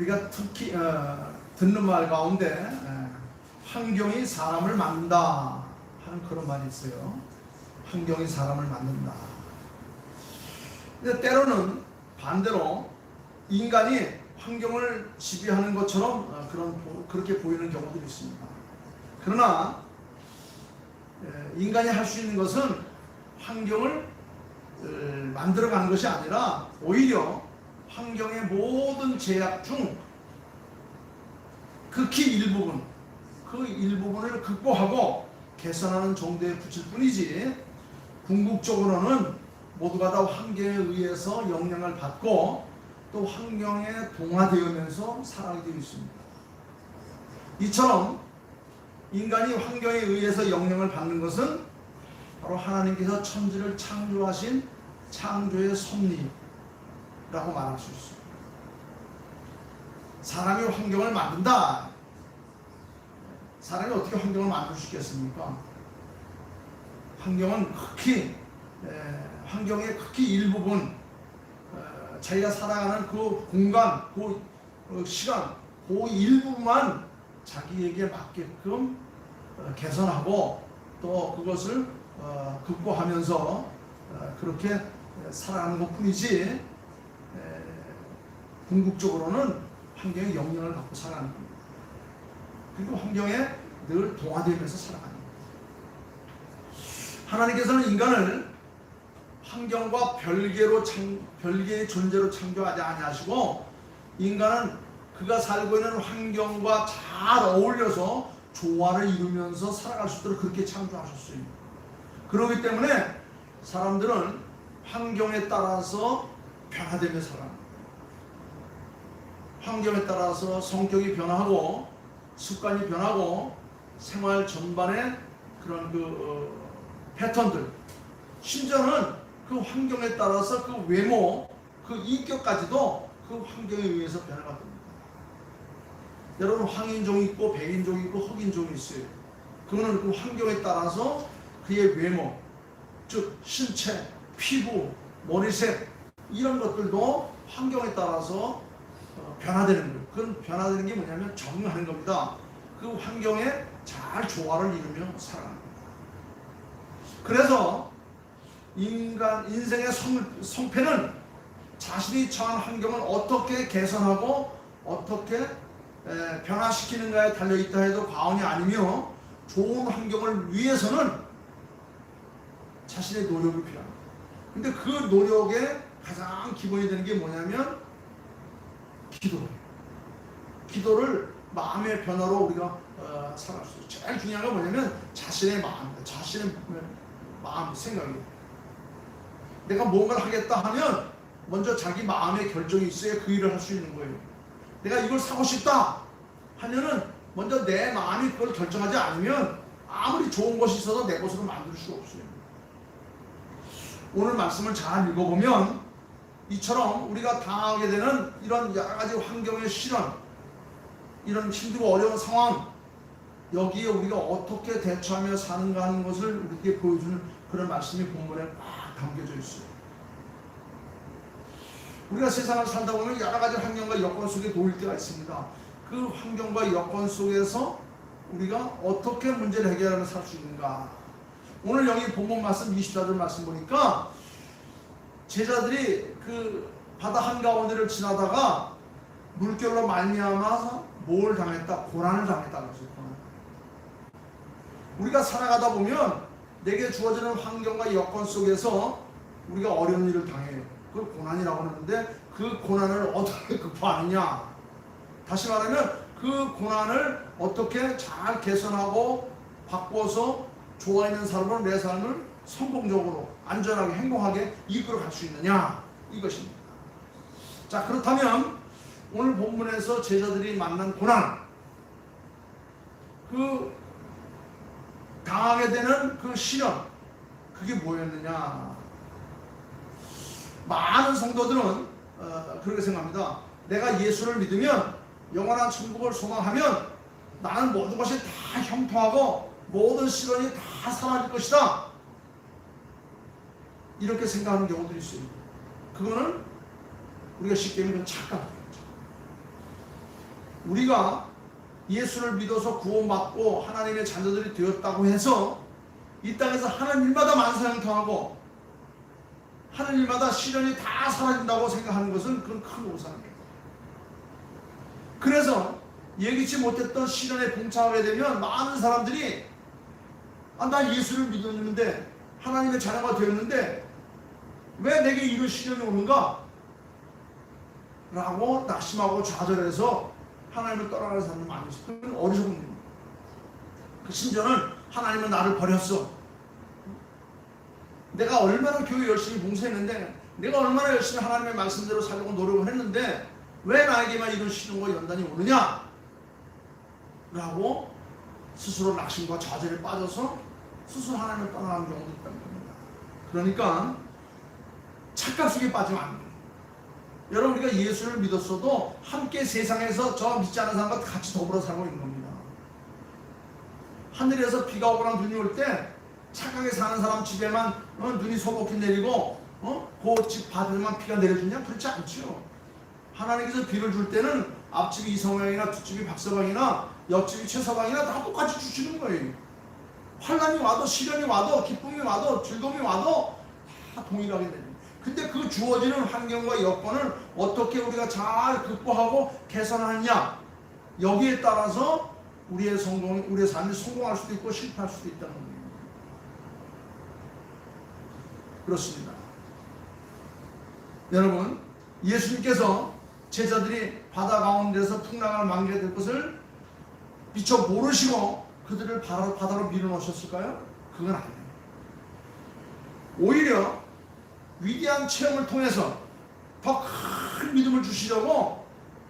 우리가 특히 듣는 말 가운데 환경이 사람을 만든다 하는 그런 말이 있어요. 환경이 사람을 만든다. 근데 때로는 반대로 인간이 환경을 지배하는 것처럼 그렇게 보이는 경우들이 있습니다. 그러나 인간이 할 수 있는 것은 환경을 만들어가는 것이 아니라 오히려 환경의 모든 제약 중 극히 일부분, 그 일부분을 극복하고 개선하는 정도에 그칠 뿐이지, 궁극적으로는 모두가 다 환경에 의해서 영향을 받고 또 환경에 동화되면서 살아가게 되어 있습니다. 이처럼 인간이 환경에 의해서 영향을 받는 것은 바로 하나님께서 천지를 창조하신 창조의 섭리라고 말할 수 있습니다. 사람이 환경을 만든다. 사람이 어떻게 환경을 만들 수 있겠습니까? 환경은 환경의 극히 일부분, 자기가 살아가는 그 공간, 그 시간, 그 일부만 자기에게 맞게끔 개선하고 또 그것을 극복하면서 그렇게 살아가는 것 뿐이지, 궁극적으로는 환경에 영향을 받고 살아가는 겁니다. 그리고 환경에 늘 동화되면서 살아가는 겁니다. 하나님께서는 인간을 환경과 별개의 존재로 창조하지 아니하시고, 인간은 그가 살고 있는 환경과 잘 어울려서 조화를 이루면서 살아갈 수 있도록 그렇게 창조하셨어요. 그렇기 때문에 사람들은 환경에 따라서 변화되며 살아갑니다. 환경에 따라서 성격이 변화하고 습관이 변하고 생활 전반의 그런 패턴들, 심지어는 그 환경에 따라서 그 외모, 그 인격까지도 그 환경에 의해서 변화가 됩니다. 여러분, 황인종이 있고 백인종이 있고 흑인종이 있어요. 그거는 그 환경에 따라서 그의 외모, 즉 신체, 피부, 머리색, 이런 것들도 환경에 따라서 변화되는 거예요. 그건 변화되는 게 뭐냐면 적응하는 겁니다. 그 환경에 잘 조화를 이루며 살아가는 겁니다. 그래서 인생의 성패는 자신이 처한 환경을 어떻게 개선하고 어떻게 변화시키는가에 달려있다 해도 과언이 아니며, 좋은 환경을 위해서는 자신의 노력이 필요합니다. 근데 그 노력의 가장 기본이 되는 게 뭐냐면 기도를 마음의 변화로 우리가 살아갈 수 있어요. 제일 중요한 건 뭐냐면 자신의 마음, 생각이에요. 내가 뭔가를 하겠다 하면 먼저 자기 마음의 결정이 있어야 그 일을 할 수 있는 거예요. 내가 이걸 사고 싶다 하면은 먼저 내 마음이 그걸 결정하지 않으면 아무리 좋은 것이 있어도 내 것으로 만들 수가 없어요. 오늘 말씀을 잘 읽어보면 이처럼 우리가 당하게 되는 이런 여러 가지 환경의 실현, 이런 힘들고 어려운 상황, 여기에 우리가 어떻게 대처하며 사는가 하는 것을 우리에게 보여주는 그런 말씀이 본문에 막 담겨져 있어요. 우리가 세상을 살다 보면 여러 가지 환경과 여건 속에 놓일 때가 있습니다. 그 환경과 여건 속에서 우리가 어떻게 문제를 해결하며 살 수 있는가. 오늘 여기 본문 말씀 24절 말씀 보니까 제자들이 그 바다 한가운데를 지나다가 물결로 말미암아서 뭘 당했다? 고난을 당했다고 했어요. 우리가 살아가다 보면 내게 주어지는 환경과 여건 속에서 우리가 어려운 일을 당해요. 그걸 고난이라고 하는데, 그 고난을 어떻게 극복하느냐, 다시 말하면 그 고난을 어떻게 잘 개선하고 바꿔서 좋아 있는 삶으로 내 삶을 성공적으로 안전하게 행복하게 이끌어갈 수 있느냐, 이것입니다. 자, 그렇다면 오늘 본문에서 제자들이 만난 고난, 그 당하게 되는 그 시련, 그게 뭐였느냐. 많은 성도들은 그렇게 생각합니다. 내가 예수를 믿으면, 영원한 천국을 소망하면 나는 모든 것이 다 형통하고 모든 시련이 다 사라질 것이다, 이렇게 생각하는 경우들이 있어요. 그거는 우리가 쉽게 얘기하면 착각이죠. 우리가 예수를 믿어서 구원받고 하나님의 자녀들이 되었다고 해서 이 땅에서 하는 일마다 만사형통하고 하는 일마다 시련이 다 사라진다고 생각하는 것은 그건 큰 오산입니다. 그래서 예기치 못했던 시련에 봉착하게 되면 많은 사람들이 나 예수를 믿었는데 하나님의 자녀가 되었는데 왜 내게 이런 시련이 오는가? 라고 낙심하고 좌절해서 하나님을 떠나가는 사람이 많이 있어요. 그건 어리석은 일입니다. 심지어는 하나님은 나를 버렸어. 내가 얼마나 교회 열심히 봉사했는데 내가 얼마나 열심히 하나님의 말씀대로 살려고 노력을 했는데 왜 나에게만 이런 시련과 연단이 오느냐? 라고 스스로 낙심과 좌절에 빠져서 스스로 하나님을 떠나가는 경우도 있다는 겁니다. 그러니까 착각 속에 빠지면 안 돼요. 여러분, 우리가 예수를 믿었어도 함께 세상에서 저 믿지 않은 사람과 같이 더불어 살고 있는 겁니다. 하늘에서 비가 오거나 눈이 올 때 착하게 사는 사람 집에만 눈이 소복히 내리고 그 집 밭에만 비가 내려주냐? 그렇지 않죠. 하나님께서 비를 줄 때는 앞집이 이성영이나 뒷집이 박서방이나 옆집이 최서방이나 다 똑같이 주시는 거예요. 환난이 와도 시련이 와도 기쁨이 와도 즐거움이 와도 다 동일하게 됩니다. 근데 그 주어지는 환경과 여건을 어떻게 우리가 잘 극복하고 개선하느냐, 여기에 따라서 우리의 삶이 성공할 수도 있고 실패할 수도 있다는 겁니다. 그렇습니다. 여러분, 예수님께서 제자들이 바다 가운데서 풍랑을 만게 될 것을 미처 모르시고 그들을 바다로 밀어넣으셨을까요? 그건 아니에요. 오히려 위대한 체험을 통해서 더 큰 믿음을 주시려고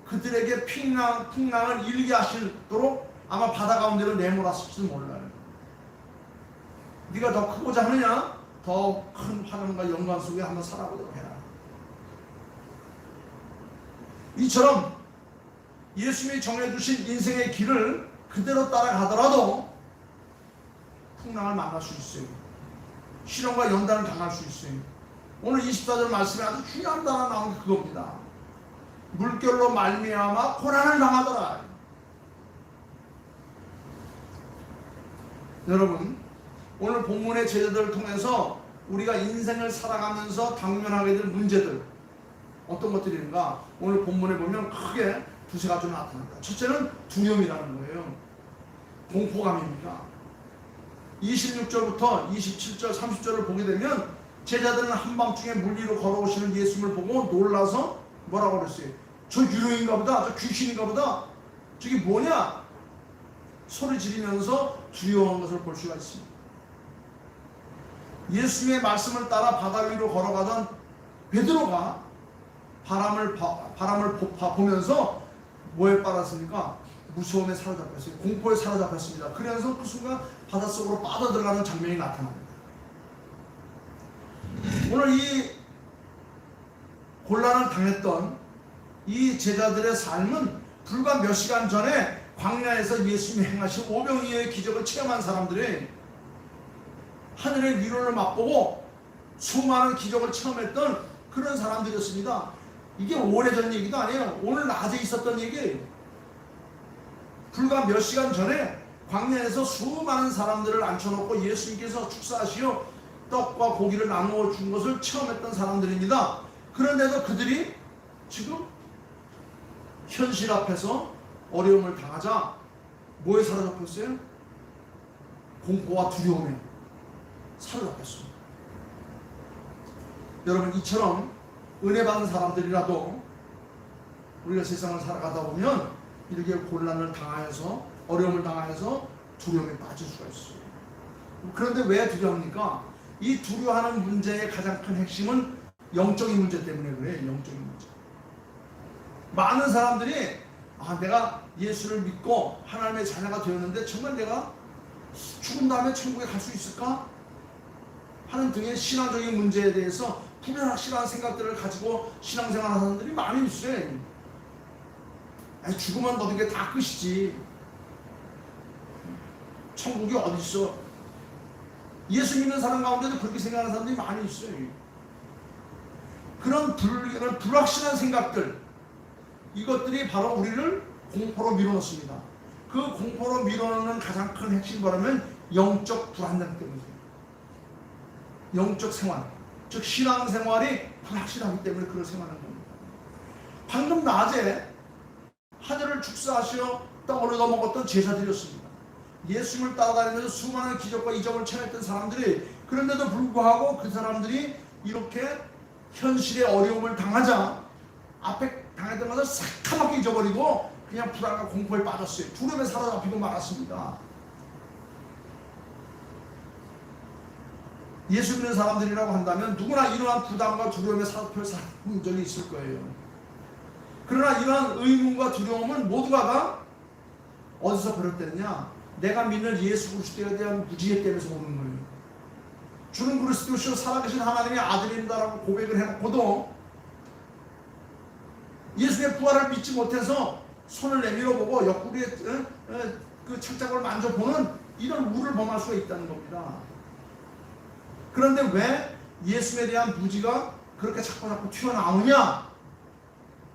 그들에게 풍랑을 일게 하시도록 아마 바다 가운데로 내몰았을지도 몰라요. 네가 더 크고자 하느냐? 더 큰 환영과 영광 속에 한번 살아보도록 해라. 이처럼 예수님이 정해주신 인생의 길을 그대로 따라가더라도 풍랑을 만날 수 있어요. 시련과 연단을 당할 수 있어요. 오늘 24절 말씀에 아주 중요한 단어 나온 게 그겁니다. 물결로 말미암아 고난을 당하더라. 여러분, 오늘 본문의 제자들을 통해서 우리가 인생을 살아가면서 당면하게 될 문제들 어떤 것들인가? 오늘 본문에 보면 크게 두세 가지로 나타납니다. 첫째는 두려움이라는 거예요. 공포감입니다. 26절부터 27절, 30절을 보게 되면 제자들은 한밤중에 물 위로 걸어오시는 예수님을 보고 놀라서 뭐라고 그랬어요? 저 유령인가 보다, 저 귀신인가 보다, 저게 뭐냐? 소리 지르면서 두려워한 것을 볼 수가 있습니다. 예수님의 말씀을 따라 바다 위로 걸어가던 베드로가 바람을 보면서 뭐에 빠졌습니까? 무서움에 사로잡혔어요. 공포에 사로잡혔습니다. 그래서 그 순간 바닷속으로 빠져들어가는 장면이 나타납니다. 오늘 이 곤란을 당했던 이 제자들의 삶은 불과 몇 시간 전에 광야에서 예수님이 행하신 오병이어의 기적을 체험한 사람들이 하늘의 위로를 맛보고 수많은 기적을 체험했던 그런 사람들이었습니다. 이게 오래전 얘기도 아니에요. 오늘 낮에 있었던 얘기예요. 불과 몇 시간 전에 광야에서 수많은 사람들을 앉혀놓고 예수님께서 축사하시어 떡과 고기를 나누어 준 것을 체험했던 사람들입니다. 그런데도 그들이 지금 현실 앞에서 어려움을 당하자 뭐에 사로잡혔어요? 공포와 두려움에 사로잡혔습니다. 여러분, 이처럼 은혜 받는 사람들이라도 우리가 세상을 살아가다 보면 이렇게 곤란을 당하여서 어려움을 당하여서 두려움에 빠질 수가 있어요. 그런데 왜 두려워합니까? 이 두려워하는 문제의 가장 큰 핵심은 영적인 문제 때문에 그래요. 영적인 문제. 많은 사람들이 내가 예수를 믿고 하나님의 자녀가 되었는데 정말 내가 죽은 다음에 천국에 갈 수 있을까? 하는 등의 신앙적인 문제에 대해서 불확실한 생각들을 가지고 신앙생활하는 사람들이 많이 있어요. 죽으면 모든 게 다 끝이지. 천국이 어디 있어? 예수 믿는 사람 가운데도 그렇게 생각하는 사람들이 많이 있어요. 그런 불확실한 생각들, 이것들이 바로 우리를 공포로 밀어넣습니다. 그 공포로 밀어넣는 가장 큰 핵심이 뭐냐면 영적 불안정 때문이에요. 영적 생활, 즉 신앙생활이 불확실하기 때문에 그걸 생활하는 겁니다. 방금 낮에 하늘을 축사하시어 떡을 얻어 먹었던 제자들이었습니다. 예수님을 따라다니면서 수많은 기적과 이적을 체험했던 사람들이, 그런데도 불구하고 그 사람들이 이렇게 현실의 어려움을 당하자 앞에 당했던 것을 새카맣게 잊어버리고 그냥 불안과 공포에 빠졌어요. 두려움에 사로잡히고 말았습니다. 예수 믿는 사람들이라고 한다면 누구나 이러한 부담과 두려움에 사로잡혀 산 적이 있을 거예요. 그러나 이러한 의문과 두려움은 모두가 다 어디서 비롯됐냐? 내가 믿는 예수 그리스도에 대한 무지개 때문에 오는 거예요. 주는 그리스도시요 살아계신 하나님의 아들입니다라고 고백을 해놓고도 예수의 부활을 믿지 못해서 손을 내밀어 보고 옆구리에 그 착장을 만져보는 이런 우를 범할 수가 있다는 겁니다. 그런데 왜 예수에 대한 무지가 그렇게 자꾸 튀어나오냐?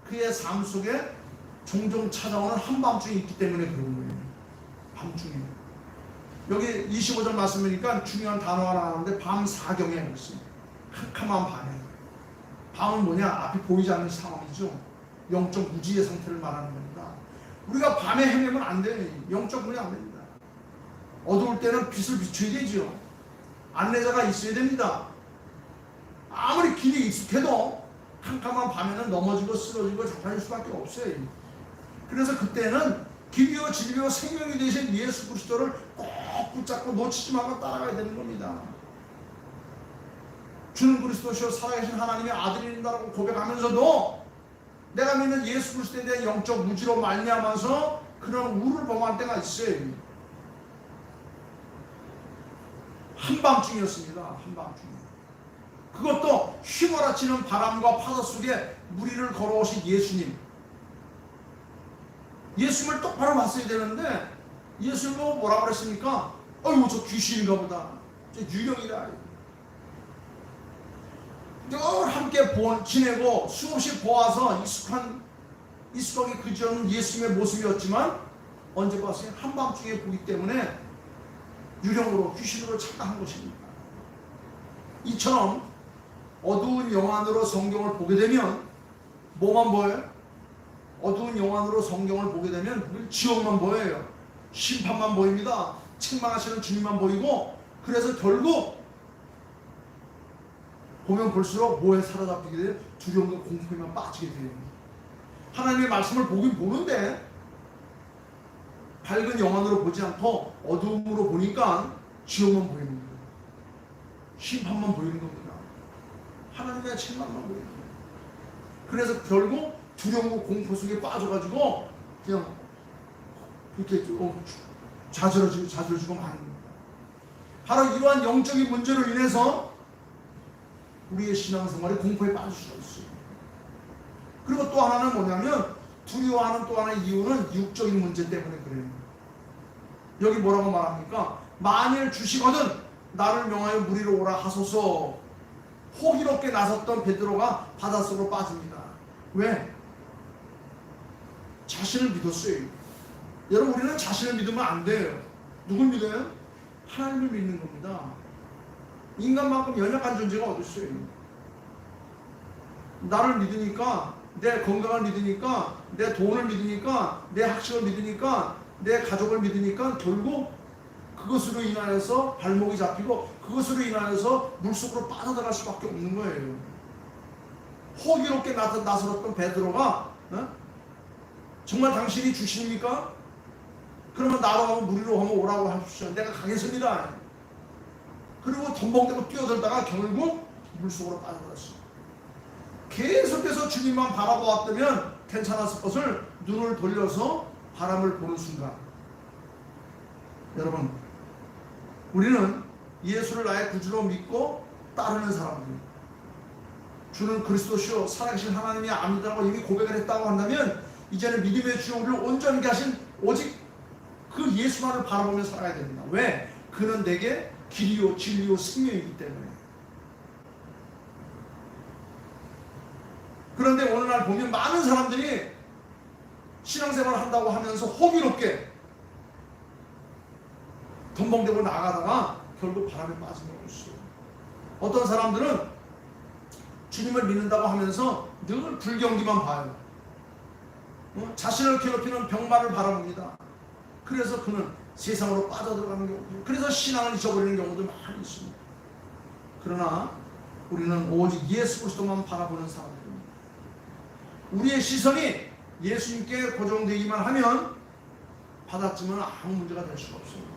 그의 삶 속에 종종 찾아오는 한밤중이 있기 때문에 그런 거예요. 밤중에. 여기 25절 말씀이니까 중요한 단어가 나오는데 밤사경에 있습니다. 캄캄한 밤에. 밤은 뭐냐? 앞이 보이지 않는 상황이죠. 영적 무지의 상태를 말하는 겁니다. 우리가 밤에 헤매면 안 돼요. 영적 문이 안 됩니다. 어두울 때는 빛을 비춰야 되죠. 안내자가 있어야 됩니다. 아무리 길이 익숙해도 캄캄한 밤에는 넘어지고 쓰러지고 자빠질 수밖에 없어요. 그래서 그때는 길이요 진리요 생명이 되신 예수 그리스도를 꼭 붙잡고 놓치지 말고 따라가야 되는 겁니다. 주는 그리스도시요 살아계신 하나님의 아들이라고 고백하면서도 내가 믿는 예수 그리스도에 대한 영적 무지로 말미암아서 그런 우를 범할 때가 있어요. 한밤중이었습니다. 한밤중. 그것도 휘몰아치는 바람과 파도 속에 무리를 걸어오신 예수님. 예수님을 똑바로 봤어야 되는데 예수님은 뭐라고 그랬습니까? 어이구 저 귀신인가 보다. 저 유령이다. 늘 함께 지내고 수없이 보아서 익숙하게 그지없는 예수님의 모습이었지만 언제 봤어요? 한밤중에 보기 때문에 유령으로 귀신으로 착각한 것입니다. 이처럼 어두운 영안으로 성경을 보게 되면 뭐만 보여요? 어두운 영안으로 성경을 보게 되면 지옥만 보여요. 심판만 보입니다. 책망하시는 주님만 보이고, 그래서 결국 보면 볼수록 뭐에 사로잡히게 돼요? 두려움과 공포에만 빠지게 돼요. 하나님의 말씀을 보긴 보는데 밝은 영안으로 보지 않고 어두움으로 보니까 지옥만 보이는 거예요. 심판만 보이는 겁니다. 하나님의 책망만 보이는 거예요. 그래서 결국 두려움과 공포 속에 빠져가지고 그냥 이렇게 좌절해지고 마는 겁니다. 바로 이러한 영적인 문제로 인해서 우리의 신앙생활이 공포에 빠질 수가 있어요. 그리고 또 하나는 뭐냐면 두려워하는 또 하나의 이유는 육적인 문제 때문에 그래요. 여기 뭐라고 말합니까? 만일 주시거든 나를 명하여 무리로 오라 하소서. 호기롭게 나섰던 베드로가 바닷속으로 빠집니다. 왜? 자신을 믿었어요. 여러분 우리는 자신을 믿으면 안 돼요. 누굴 믿어요? 하나님을 믿는 겁니다. 인간만큼 연약한 존재가 어디 있어요? 나를 믿으니까, 내 건강을 믿으니까, 내 돈을 믿으니까, 내 학식을 믿으니까, 내 가족을 믿으니까 결국 그것으로 인하여서 발목이 잡히고 그것으로 인하여서 물속으로 빠져들어갈 수밖에 없는 거예요. 호기롭게 나서던 베드로가 정말 당신이 주십니까? 그러면 나로 하면 무리로 하면 오라고 하십시오. 내가 가겠습니다. 그리고 덤벙대고 뛰어들다가 결국 물속으로 빠져들었어요. 계속해서 주님만 바라보았다면 괜찮았을 것을 눈을 돌려서 바람을 보는 순간, 여러분 우리는 예수를 나의 구주로 믿고 따르는 사람들, 주는 그리스도시요 살아계신 하나님이 아니다라고 이미 고백을 했다고 한다면 이제는 믿음의 주 우리를 온전히 하신 오직 그 예수만을 바라보며 살아야 됩니다. 왜? 그는 내게 길이요 진리요 생명이기 때문에. 그런데 오늘날 보면 많은 사람들이 신앙생활을 한다고 하면서 호기롭게 덤벙대고 나가다가 결국 바람에 빠진 경우가 있어요. 어떤 사람들은 주님을 믿는다고 하면서 늘 불경기만 봐요. 자신을 괴롭히는 병마를 바라봅니다. 그래서 그는 세상으로 빠져들어가는 경우도, 그래서 신앙을 잊어버리는 경우도 많이 있습니다. 그러나 우리는 오직 예수 그리스도만 바라보는 사람들입니다. 우리의 시선이 예수님께 고정되기만 하면 받았지만 아무 문제가 될 수가 없습니다.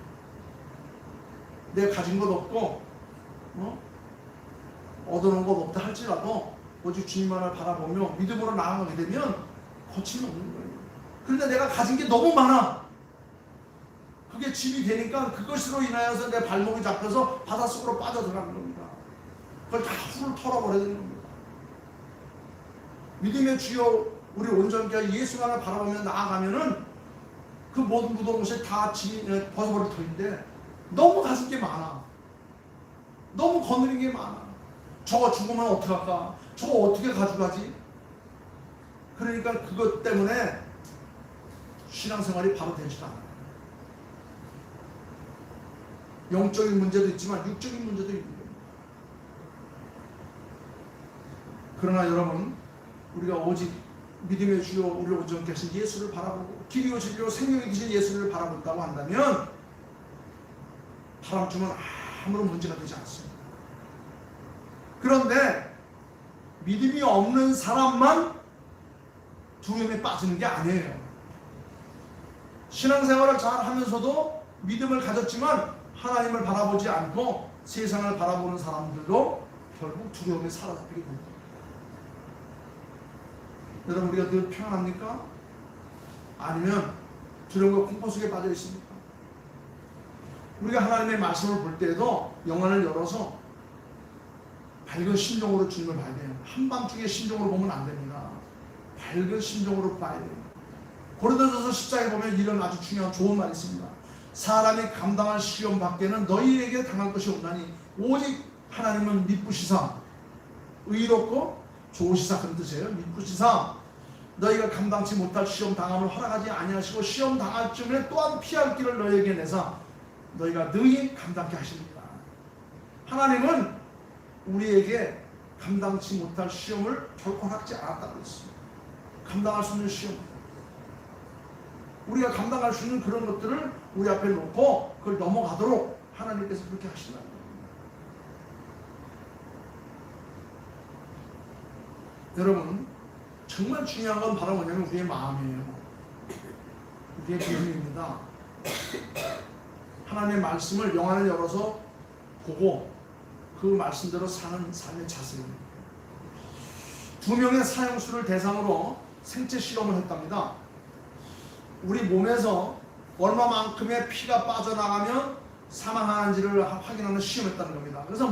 내가 가진 것 없고 얻어놓은 것 없다 할지라도 오직 주님만을 바라보며 믿음으로 나아가게 되면 거침없는 거예요. 그런데 내가 가진 게 너무 많아. 그게 집이 되니까 그것으로 인하여서 내 발목이 잡혀서 바닷속으로 빠져들어가는 겁니다. 그걸 다 훌 털어버려야 되는 겁니다. 믿음의 주여 우리 온전히 예수만을 바라보며 나아가면은 그 모든 무더운 것이 다 벗어버릴 터인데 너무 가진 게 많아. 너무 거느린 게 많아. 저거 죽으면 어떡할까? 저거 어떻게 가져가지? 그러니까 그것 때문에 신앙생활이 바로 되지 않아요. 영적인 문제도 있지만 육적인 문제도 있는 겁니다. 그러나 여러분, 우리가 오직 믿음의 주요 우리를 온전케 하신 예수를 바라보고 길이요 진리요 생명이 계신 예수를 바라본다고 한다면 바람쯤은 아무런 문제가 되지 않습니다. 그런데 믿음이 없는 사람만 두려움에 빠지는 게 아니에요. 신앙생활을 잘 하면서도 믿음을 가졌지만 하나님을 바라보지 않고 세상을 바라보는 사람들도 결국 두려움에 사로잡히게 됩니다. 여러분, 우리가 늘 평안합니까? 아니면 두려움과 공포 속에 빠져 있습니까? 우리가 하나님의 말씀을 볼 때에도 영안을 열어서 밝은 심정으로 주님을 봐야 돼요. 한밤중에 심정으로 보면 안 됩니다. 밝은 심정으로 봐야 돼요. 고린도전서 10장에 보면 이런 아주 중요한 좋은 말이 있습니다. 사람이 감당할 시험 밖에는 너희에게 당할 것이 없나니 오직 하나님은 미쁘시사 의롭고 좋으시사 그런 뜻이에요. 미쁘시사 너희가 감당치 못할 시험 당함을 허락하지 아니하시고 시험 당할 쯤에 또한 피할 길을 너희에게 내사 너희가 능히 감당케 하십니다. 하나님은 우리에게 감당치 못할 시험을 결코 허락지 않았다고 했습니다. 감당할 수 있는 시험, 우리가 감당할 수 있는 그런 것들을 우리 앞에 놓고 그걸 넘어가도록 하나님께서 그렇게 하신다는 겁니다. 여러분, 정말 중요한 건 바로 뭐냐면 우리의 마음이에요. 우리의 믿음입니다. 하나님의 말씀을 영안을 열어서 보고 그 말씀대로 사는 삶의 자세입니다. 2명의 사형수를 대상으로 생체 실험을 했답니다. 우리 몸에서 얼마만큼의 피가 빠져나가면 사망하는지를 확인하는 시험을 했다는 겁니다. 그래서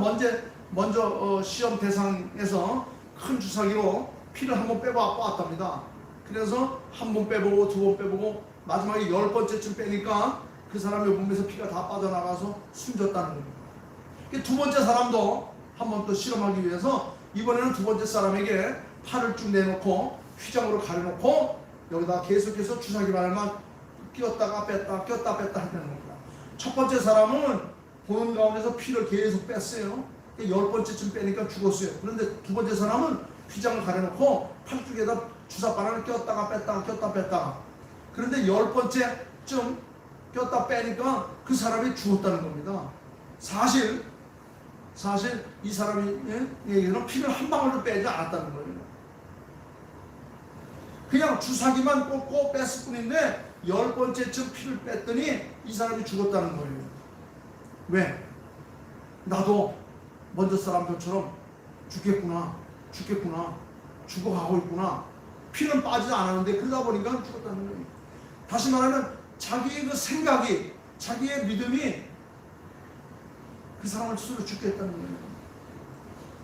먼저 시험 대상에서 큰 주사기로 피를 한번 빼보았답니다. 그래서 한 번 빼보고 두 번 빼보고 마지막에 10번째쯤 빼니까 그 사람의 몸에서 피가 다 빠져나가서 숨졌다는 겁니다. 두 번째 사람도 한 번 또 실험하기 위해서 이번에는 두 번째 사람에게 팔을 쭉 내놓고 휘장으로 가려놓고 여기다 계속해서 주사기 바늘만 끼웠다가 뺐다 꼈다 뺐다 한다는 겁니다. 첫 번째 사람은 보는 가운데서 피를 계속 뺐어요. 10번째쯤 빼니까 죽었어요. 그런데 두 번째 사람은 휘장을 가려놓고 팔 쪽에다 주사바늘을 꼈다가 뺐다가 꼈다 뺐다가, 그런데 10번째쯤 꼈다 빼니까 그 사람이 죽었다는 겁니다. 사실 이 사람에게는 피를 한 방울도 빼지 않았다는 거예요. 그냥 주사기만 꽂고 뺐을 뿐인데 10번째쯤 피를 뺐더니 이 사람이 죽었다는 거예요. 왜? 나도 먼저 사람들처럼 죽겠구나 죽어가고 있구나, 피는 빠지지 않았는데 그러다 보니까 죽었다는 거예요. 다시 말하면 자기의 그 생각이, 자기의 믿음이 그 사람을 스스로 죽게 했다는 거예요.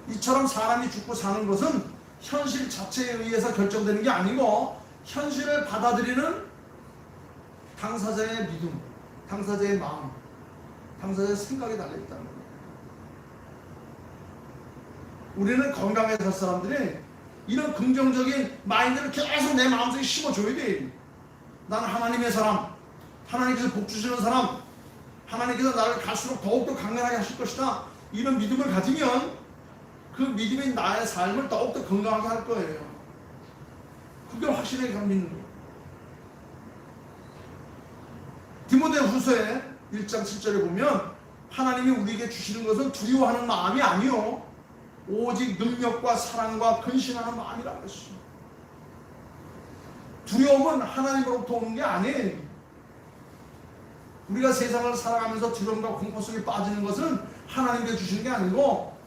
이처럼 사람이 죽고 사는 것은 현실 자체에 의해서 결정되는 게 아니고 현실을 받아들이는 당사자의 믿음, 당사자의 마음, 당사자의 생각이 달려있다는 거예요. 우리는 건강해 살 사람들이 이런 긍정적인 마인드를 계속 내 마음속에 심어줘야 돼. 나는 하나님의 사람, 하나님께서 복 주시는 사람, 하나님께서 나를 갈수록 더욱더 강건하게 하실 것이다. 이런 믿음을 가지면 그 믿음이 나의 삶을 더욱더 건강하게 할 거예요. 그게 확신하게 믿는 거예요. 디모데후서에 1장 7절에 보면 하나님이 우리에게 주시는 것은 두려워하는 마음이 아니요 오직 능력과 사랑과 근신하는 마음이라고 했어요. 두려움은 하나님으로부터 오는 게 아니에요. 우리가 세상을 살아가면서 두려움과 공포 속에 빠지는 것은 하나님께 주시는 게 아니고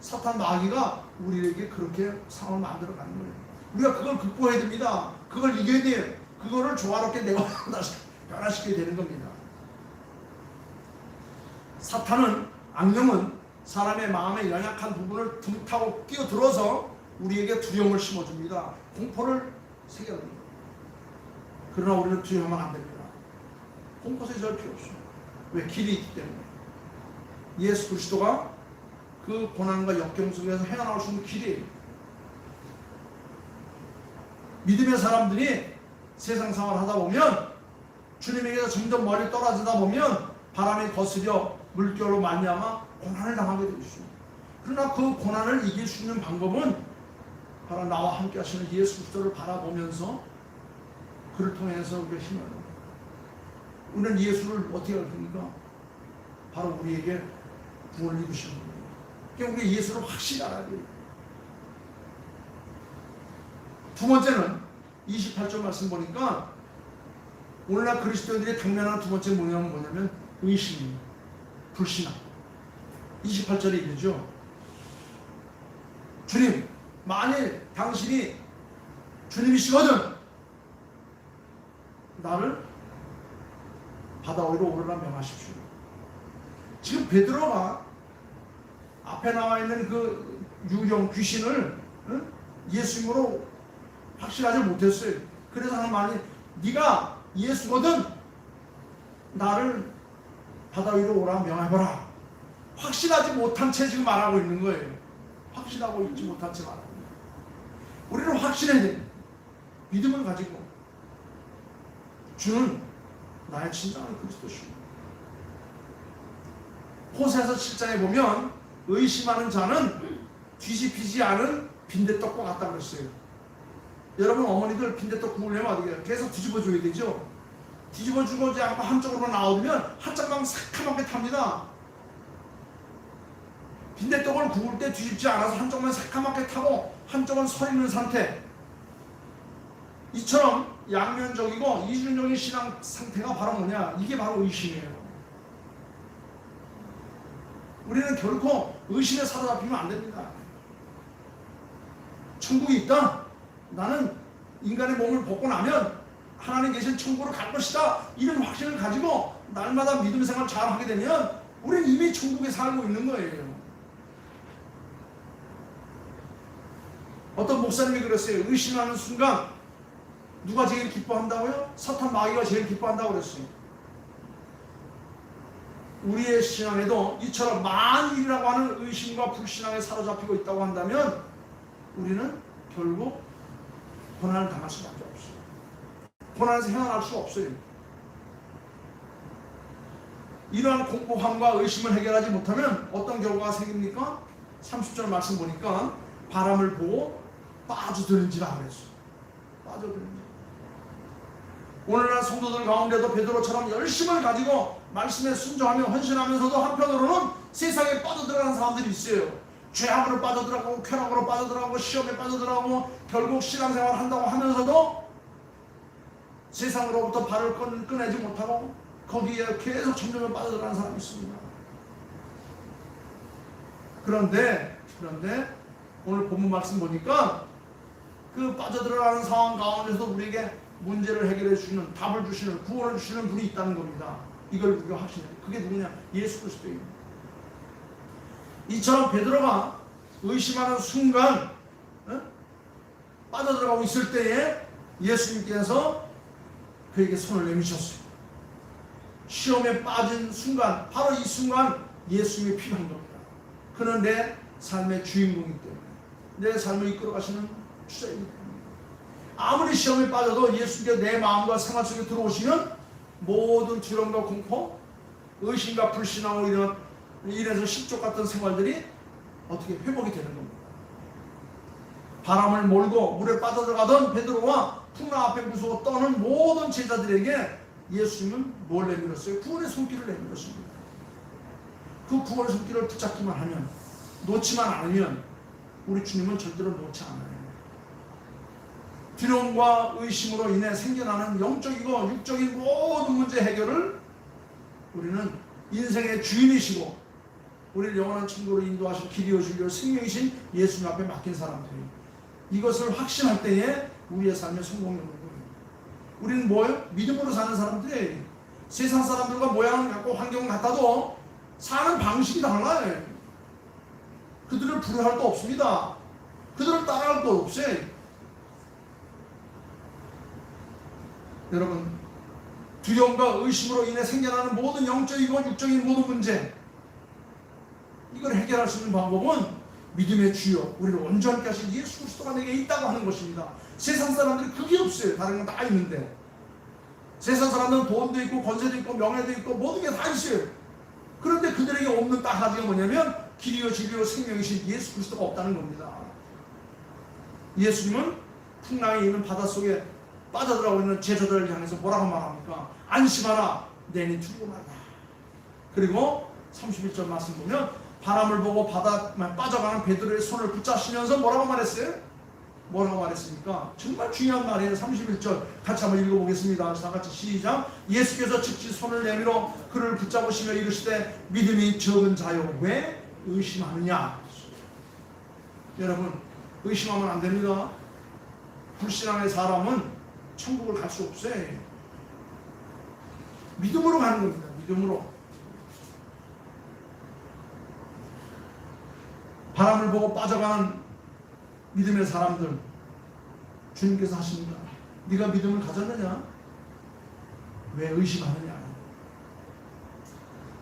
사탄 마귀가 우리에게 그렇게 상황을 만들어 가는 거예요. 우리가 그걸 극복해야 됩니다. 그걸 이겨야 돼요. 그거를 조화롭게 내가 다시 변화시켜야 되는 겁니다. 사탄은, 악령은 사람의 마음의 연약한 부분을 틈타고 끼어들어서 우리에게 두려움을 심어줍니다. 공포를 새겨줍니다. 그러나 우리는 두려워하면 안 됩니다. 공포 세절 필요 없어요. 왜? 길이 있기 때문에. 예수 그리스도가 그 고난과 역경 속에서 헤어나올 수 있는 길이에요. 믿음의 사람들이 세상 생활을 하다 보면 주님에게서 점점 멀리 떨어지다 보면 바람에 거스려 물결로 말미암아 고난을 당하게 되어 있습니다. 그러나 그 고난을 이길 수 있는 방법은 바로 나와 함께 하시는 예수 그리스도를 바라보면서 그를 통해서 우리가 힘을 얻는 거예요. 우리는 예수를 어떻게 알습니까? 바로 우리에게 구원을 이루시는 거예요. 그러니까 우리 예수를 확실히 알아야 돼요. 두 번째는 28절 말씀 보니까 오늘날 그리스도인들이 당면하는 두 번째 뭐냐면 의심입니다. 불신앙. 28절에 이르죠. 주님, 만일 당신이 주님이시거든 나를 바다 위로 오르라 명하십시오. 지금 베드로가 앞에 나와 있는 그 유령 귀신을 예수님으로 확실하지 못했어요. 그래서 하나님, 네가 예수거든 나를 바다 위로 오라 명해봐라. 확실하지 못한 채 지금 말하고 있는 거예요. 확실하고 있지 못한 채 말하고 있는 거예요. 우리는 확신해야 됩니다. 믿음을 가지고 주는 나의 진정한 그리스도시오. 호세아서 7장에 보면 의심하는 자는 뒤집히지 않은 빈대떡과 같다고 그랬어요. 여러분 어머니들 빈대떡 구우려면 어떻게 해요? 계속 뒤집어줘야 되죠. 뒤집어주고 이제 한쪽으로 나오면 한쪽만 새카맣게 탑니다. 빈대떡을 구울 때 뒤집지 않아서 한쪽만 새카맣게 타고 한쪽은 서 있는 상태. 이처럼 양면적이고 이중적인 신앙 상태가 바로 뭐냐? 이게 바로 의심이에요. 우리는 결코 의심에 사로잡히면 안 됩니다. 천국이 있다? 나는 인간의 몸을 벗고 나면 하나님 계신 천국으로 갈 것이다. 이런 확신을 가지고 날마다 믿음 생활 잘 하게 되면 우리는 이미 천국에 살고 있는 거예요. 어떤 목사님이 그랬어요. 의심하는 순간 누가 제일 기뻐한다고요? 사탄 마귀가 제일 기뻐한다고 그랬어요. 우리의 신앙에도 이처럼 만일이라고 하는 의심과 불신앙에 사로잡히고 있다고 한다면 우리는 결국 고난을 당할 수밖에 없어요. 고난에서 헤어날 수 없어요. 이러한 공포함과 의심을 해결하지 못하면 어떤 결과가 생깁니까? 30절 말씀 보니까 바람을 보고 빠져드는지라 그랬어요. 빠져드는지. 오늘날 성도들 가운데도 베드로처럼 열심을 가지고 말씀에 순종하며 헌신하면서도 한편으로는 세상에 빠져들어가는 사람들이 있어요. 죄악으로 빠져들어가고 쾌락으로 빠져들어가고 시험에 빠져들어가고 결국 신앙생활을 한다고 하면서도 세상으로부터 발을 꺼내지 못하고 거기에 계속 점점 빠져들어가는 사람이 있습니다. 그런데 오늘 본문 말씀 보니까 그 빠져들어가는 상황 가운데서 우리에게 문제를 해결해 주시는, 답을 주시는, 구원을 주시는 분이 있다는 겁니다. 이걸 우리가 확신해요. 그게 누구냐? 예수 그리스도입니다. 이처럼 베드로가 의심하는 순간 빠져들어가고 있을 때에 예수님께서 그에게 손을 내미셨어요. 시험에 빠진 순간, 바로 이 순간 예수님이 필요한 겁니다. 그는 내 삶의 주인공이기 때문에, 내 삶을 이끌어 가시는 주자이기 때문에. 아무리 시험에 빠져도 예수님께 내 마음과 생활 속에 들어오시면 모든 두려움과 공포, 의심과 불신앙으로 인해서 실족 같은 생활들이 어떻게 회복이 되는 겁니다. 바람을 몰고 물에 빠져들어가던 베드로와 풍랑 앞에 무서워 떠는 모든 제자들에게 예수님은 뭘 내밀었어요? 구원의 손길을 내밀었습니다. 그 구원의 손길을 붙잡기만 하면, 놓지만 않으면 우리 주님은 절대로 놓지 않아요. 두려움과 의심으로 인해 생겨나는 영적이고 육적인 모든 문제 해결을 우리는 인생의 주인이시고 우리를 영원한 천국으로 인도하실 길이요 진리요 생명이신 예수님 앞에 맡긴 사람들이 이것을 확신할 때에 우리의 삶의 성공이 오는 거예요. 우리는 뭐예요? 믿음으로 사는 사람들이에요. 세상 사람들과 모양은 같고 환경은 같아도 사는 방식이 달라요. 그들을 부러워할 거 없습니다. 그들을 따라할 거 없어요. 여러분, 두려움과 의심으로 인해 생겨나는 모든 영적이고 육적인 모든 문제, 이걸 해결할 수 있는 방법은 믿음의 주요, 우리를 온전케 하신 예수 그리스도가 내게 있다고 하는 것입니다. 세상 사람들이 그게 없어요. 다른 건 다 있는데. 세상 사람들은 돈도 있고 권세도 있고 명예도 있고 모든 게 다 있어요. 그런데 그들에게 없는 딱 가지가 뭐냐면 길이요 진리요 생명이신 예수 그리스도가 없다는 겁니다. 예수님은 풍랑이 있는 바닷속에 빠져들어가고 있는 제자들을 향해서 뭐라고 말합니까? 안심하라, 내니 두려워 말라. 그리고 31절 말씀 보면 바람을 보고 바다에 빠져가는 베드로의 손을 붙잡으시면서 뭐라고 말했어요? 뭐라고 말했습니까? 정말 중요한 말이에요. 31절 같이 한번 읽어보겠습니다. 다 같이 시작. 예수께서 즉시 손을 내밀어 그를 붙잡으시며 이르시되 믿음이 적은 자요 왜 의심하느냐. 여러분, 의심하면 안 됩니다. 불신앙의 사람은 천국을 갈 수 없어요. 믿음으로 가는 겁니다. 믿음으로. 바람을 보고 빠져가는 믿음의 사람들, 주님께서 하십니다. 네가 믿음을 가졌느냐? 왜 의심하느냐?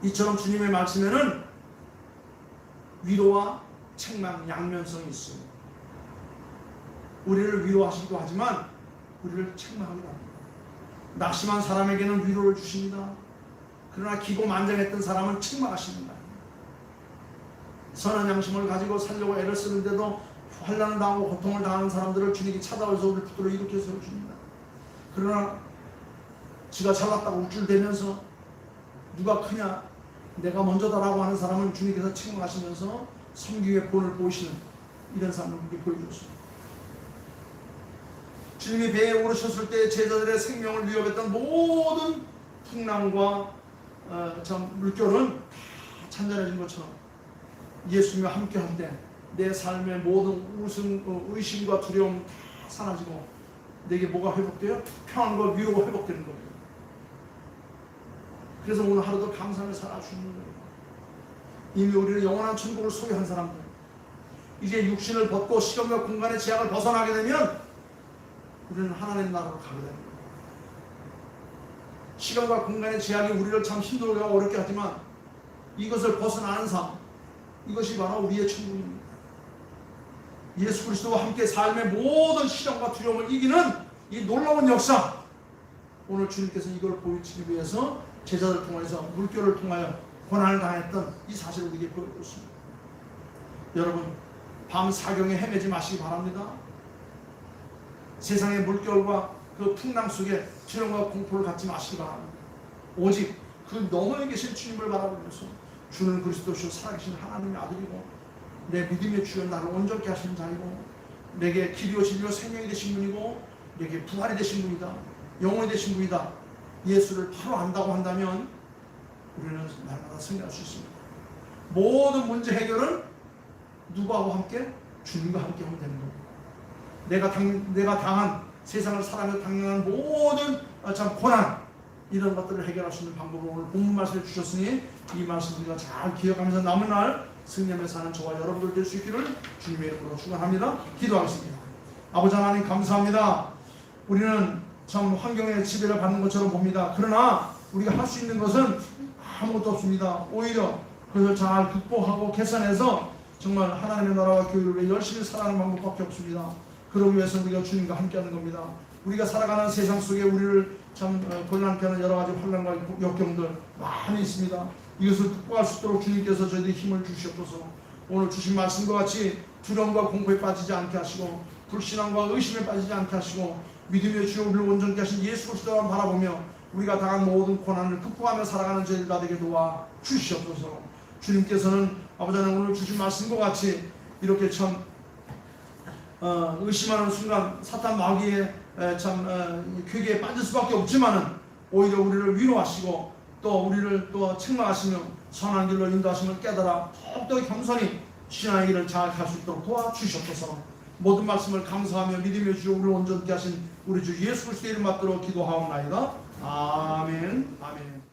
이처럼 주님의 말씀에는 위로와 책망, 양면성이 있어요. 우리를 위로하시기도 하지만 우리를 책망하기도 합니다. 낙심한 사람에게는 위로를 주십니다. 그러나 기고만장했던 사람은 책망하십니다. 선한 양심을 가지고 살려고 애를 쓰는데도 환난을 당하고 고통을 당하는 사람들을 주님이 찾아와서 우리를 붙들어 일으켜 세워줍니다. 그러나 지가 잘났다고 우쭐대면서 누가 크냐, 내가 먼저다라고 하는 사람은 주님께서 책망하시면서 섬기의 본을 보이시는 이런 사람을 우리에게 보여주었습니다. 주님이 배에 오르셨을 때 제자들의 생명을 위협했던 모든 풍랑과 물결은 다 잔잔해진 것처럼 예수님과 함께할 때 내 삶의 모든 의심과 두려움 다 사라지고 내게 뭐가 회복돼요? 평안과 위로가 회복되는 거예요. 그래서 오늘 하루도 감사하며 살아주는 거예요. 이미 우리는 영원한 천국을 소유한 사람들, 이제 육신을 벗고 시간과 공간의 제약을 벗어나게 되면 우리는 하나님 나라로 가게 됩니다. 시간과 공간의 제약이 우리를 참 힘들게 하고 어렵게 하지만 이것을 벗어나는 삶, 이것이 바로 우리의 천국입니다. 예수 그리스도와 함께 삶의 모든 시련과 두려움을 이기는 이 놀라운 역사, 오늘 주님께서 이걸 보여주기 위해서 제자들 통해서 물결을 통하여 고난을 당했던 이 사실을 우리에게 보여줬습니다. 여러분, 밤 사경에 헤매지 마시기 바랍니다. 세상의 물결과 그 풍랑 속에 두려움과 공포를 갖지 마시기 바랍니다. 오직 그 너머에 계신 주님을 바라보면서 주는 그리스도시요 살아계신 하나님의 아들이고 내 믿음의 주여 나를 온전케 하시는 자이고 내게 길이요 진리요 생명이 되신 분이고 내게 부활이 되신 분이다, 영혼이 되신 분이다, 예수를 바로 안다고 한다면 우리는 날마다 승리할 수 있습니다. 모든 문제 해결은 누구하고 함께? 주님과 함께 하면 되는 겁니다. 내가 당한 세상을 살아가며 당연한 모든 고난, 이런 것들을 해결할 수 있는 방법을 오늘 본문 말씀을 주셨으니 이 말씀 우리가 잘 기억하면서 남은 날 승리하며 사는 저와 여러분들 될 수 있기를 주님의 이름으로 축원합니다. 기도하겠습니다. 아버지 하나님 감사합니다. 우리는 참 환경의 지배를 받는 것처럼 봅니다. 그러나 우리가 할 수 있는 것은 아무것도 없습니다. 오히려 그것을 잘 극복하고 개선해서 정말 하나님의 나라와 교회를 위해 열심히 살아가는 방법밖에 없습니다. 그러기 위해서 우리가 주님과 함께하는 겁니다. 우리가 살아가는 세상 속에 우리를 참 곤란케 하는 여러 가지 환난과 역경들 많이 있습니다. 이것을 극복할 수 있도록 주님께서 저희들이 힘을 주시옵소서. 오늘 주신 말씀과 같이 두려움과 공포에 빠지지 않게 하시고 불신앙과 의심에 빠지지 않게 하시고 믿음의 주여 우리를 온전케 하신 예수 그리스도를 바라보며 우리가 당한 모든 고난을 극복하며 살아가는 저희들 다 되게 도와 주시옵소서. 주님께서는 아버지 하나님 오늘 주신 말씀과 같이 이렇게 참 의심하는 순간 사탄 마귀의 쾌기에 빠질 수밖에 없지만은 오히려 우리를 위로하시고 또 우리를 또 책망하시며 선한 길로 인도하시면 깨달아 더욱더 겸손히 신앙의 길을 잘 갈 수 있도록 도와주시옵소서. 모든 말씀을 감사하며 믿음의 주여 우리를 온전케 하신 우리 주 예수 그리스도의 이름 받들어 기도하옵나이다. 아멘. 아멘.